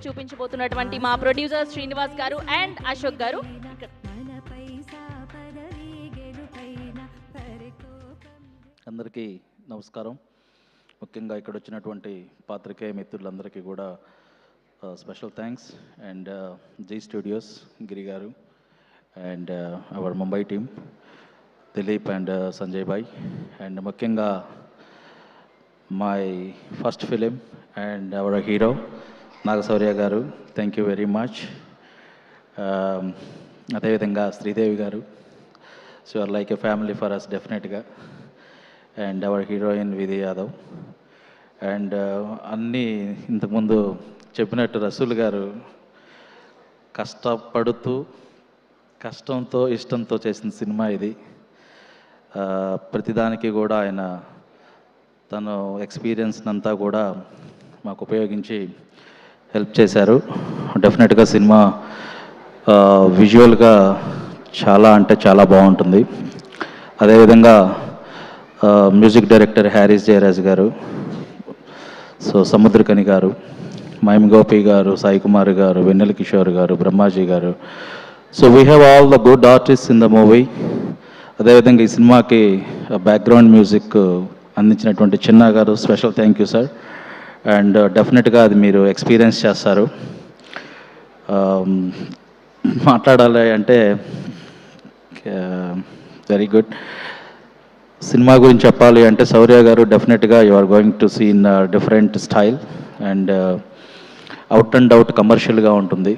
చూపించబోతున్నటువంటి మా ప్రొడ్యూసర్ శ్రీనివాస్ గారు అండ్ అశోక్ గారు. అందరికీ నమస్కారం. ముఖ్యంగా ఇక్కడ వచ్చినటువంటి పాత్రికేయ మిత్రులందరికీ కూడా special thanks. And Zee studios Giri garu and our Mumbai team Dilip and Sanjay bhai and ముఖ్యంగా my first film and our hero Nagashaurya garu, thank you very much. అదేవిధంగా Sridevi garu, so are like a family for us డెఫినెట్గా. అండ్ అవర్ హీరోయిన్ విధి యాదవ్. అండ్ అన్నీ ఇంతకుముందు చెప్పినట్టు రసూల్ గారు కష్టపడుతూ కష్టంతో ఇష్టంతో చేసిన సినిమా ఇది. ప్రతిదానికి కూడా ఆయన తను ఎక్స్పీరియన్స్ అంతా కూడా మాకు ఉపయోగించి హెల్ప్ చేశారు. డెఫినెట్గా సినిమా విజువల్గా చాలా అంటే చాలా బాగుంటుంది. అదేవిధంగా మ్యూజిక్ డైరెక్టర్ హ్యారీస్ జయరాజ్ గారు, సో సముద్రకని గారు, మైమ్ గోపి గారు, సాయి కుమార్ గారు, వెన్నెల కిషోర్ గారు, బ్రహ్మాజీ గారు. So we have all the good artist in the movie. అదేవిధంగా ఈ సినిమాకి బ్యాక్గ్రౌండ్ మ్యూజిక్ అందించినటువంటి చిన్న గారు, special thank you sir. And డెఫినెట్గా అది మీరు ఎక్స్పీరియన్స్ చేస్తారు. మాట్లాడాలి అంటే వెరీ గుడ్. సినిమా గురించి చెప్పాలి అంటే శౌర్య గారు డెఫినెట్గా you are going to see in different style and out and out కమర్షియల్గా ఉంటుంది.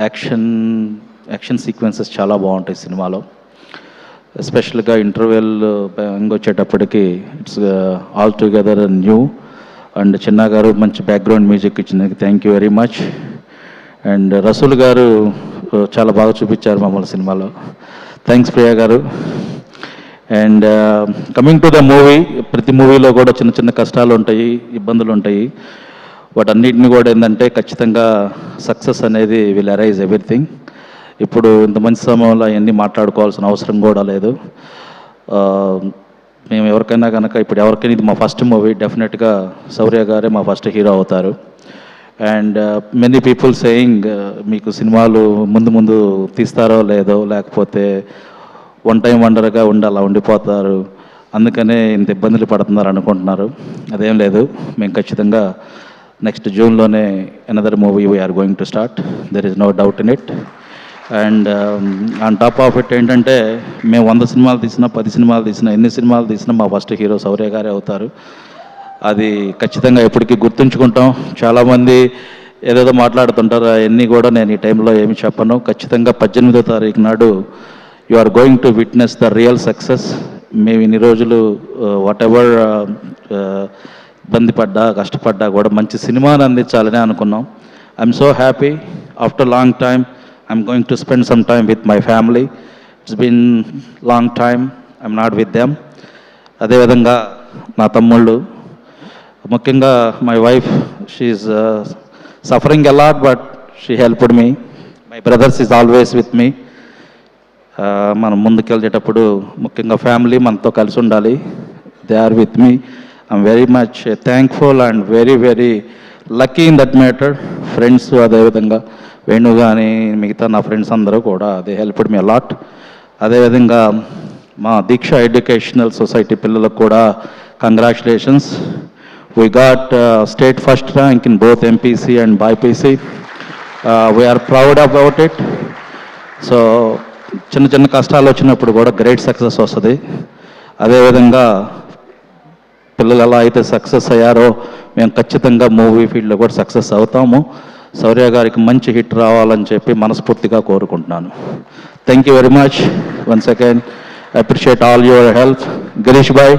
యాక్షన్ సీక్వెన్సెస్ చాలా బాగుంటాయి సినిమాలో. ఎస్పెషల్గా ఇంటర్వెల్ వచ్చేటప్పటికి it's all together new. And Chinna గారు మంచి బ్యాక్గ్రౌండ్ మ్యూజిక్ ఇచ్చినందుకు thank you very much. And Rasool గారు చాలా బాగా చూపించారు మమ్మల్ని సినిమాలో. థ్యాంక్స్ ప్రియా గారు. And coming to the movie, ప్రతి మూవీలో కూడా చిన్న చిన్న కష్టాలు ఉంటాయి, ఇబ్బందులు ఉంటాయి. వాటన్నిటిని కూడా ఏంటంటే ఖచ్చితంగా సక్సెస్ అనేది విల్ అరైజ్ ఎవ్రీథింగ్. ఇప్పుడు ఇంత మంచి సమయంలో అవన్నీ మాట్లాడుకోవాల్సిన అవసరం కూడా లేదు. మేము ఎవరికైనా కనుక ఇప్పుడు ఎవరికైనా ఇది మా ఫస్ట్ మూవీ, డెఫినెట్గా శౌర్య గారే మా ఫస్ట్ హీరో అవుతారు. అండ్ మెనీ పీపుల్ సేయింగ్ మీకు సినిమాలు ముందు తీస్తారో లేదో, లేకపోతే వన్ టైం వండర్గా అలా ఉండిపోతారు, అందుకనే ఇంత ఇబ్బందులు పడుతున్నారు అనుకుంటున్నారు. అదేం లేదు, మేము ఖచ్చితంగా నెక్స్ట్ జూన్లోనే another movie we are going to start. There is no doubt in it. And on top of it ఏంటంటే మేము 100 సినిమాలు తీసినా, 10 సినిమాలు తీసినా, ఎన్ని సినిమాలు తీసినా మా ఫస్ట్ హీరో శౌర్య గారే అవుతారు. అది ఖచ్చితంగా ఎప్పటికీ గుర్తుంచుకుంటాం. చాలామంది ఏదేదో మాట్లాడుతుంటారు, అవన్నీ కూడా నేను ఈ టైంలో ఏమి చెప్పను. ఖచ్చితంగా 18వ తారీఖు నాడు you are going to witness the real success. మేము ఇన్ని రోజులు వాట్ ఎవర్ ఇబ్బంది పడ్డా కష్టపడ్డా కూడా మంచి సినిమాని అందించాలని అనుకున్నాం. I'm so happy. After long time I'm going to spend some time with my family. It's been long time I'm not with them. అదేవిధంగా నా తమ్ముళ్ళు, ముఖ్యంగా my wife, she is suffering a lot but she helped me. My brothers is always with me. మనం ముందుకెళ్ళేటప్పుడు ముఖ్యంగా family మనతో కలిసి ఉండాలి. They are with me. I'm very much thankful and very very lucky in that matter. Friends అదేవిధంగా వేణు కానీ మిగతా నా friends అందరూ కూడా దే హెల్ప్డ్ మీ అలాట్. అదేవిధంగా మా దీక్ష ఎడ్యుకేషనల్ సొసైటీ పిల్లలకు కూడా congratulations. We got state first rank in both MPC and BiPC. We are proud about it. So చిన్న చిన్న కష్టాలు వచ్చినప్పుడు కూడా గ్రేట్ సక్సెస్ వస్తుంది. అదేవిధంగా పిల్లలు ఎలా అయితే సక్సెస్ అయ్యారో మేము ఖచ్చితంగా మూవీ ఫీల్డ్లో కూడా సక్సెస్ అవుతాము. శౌర్య గారికి మంచి హిట్ రావాలని చెప్పి మనస్ఫూర్తిగా కోరుకుంటున్నాను. Thank you very much. Once again appreciate all your help. Girish bhai,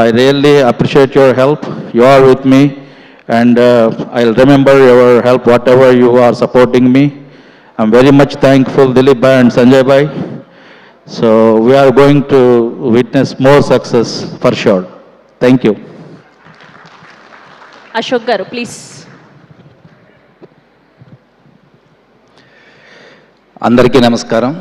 I really appreciate your help. You are with me and I will remember your help whatever you are supporting me. I'm very much thankful Dilip bhai and Sanjay bhai. So we are going to witness more success for sure. Thank you. Ashok గారు please. అందరికీ నమస్కారం.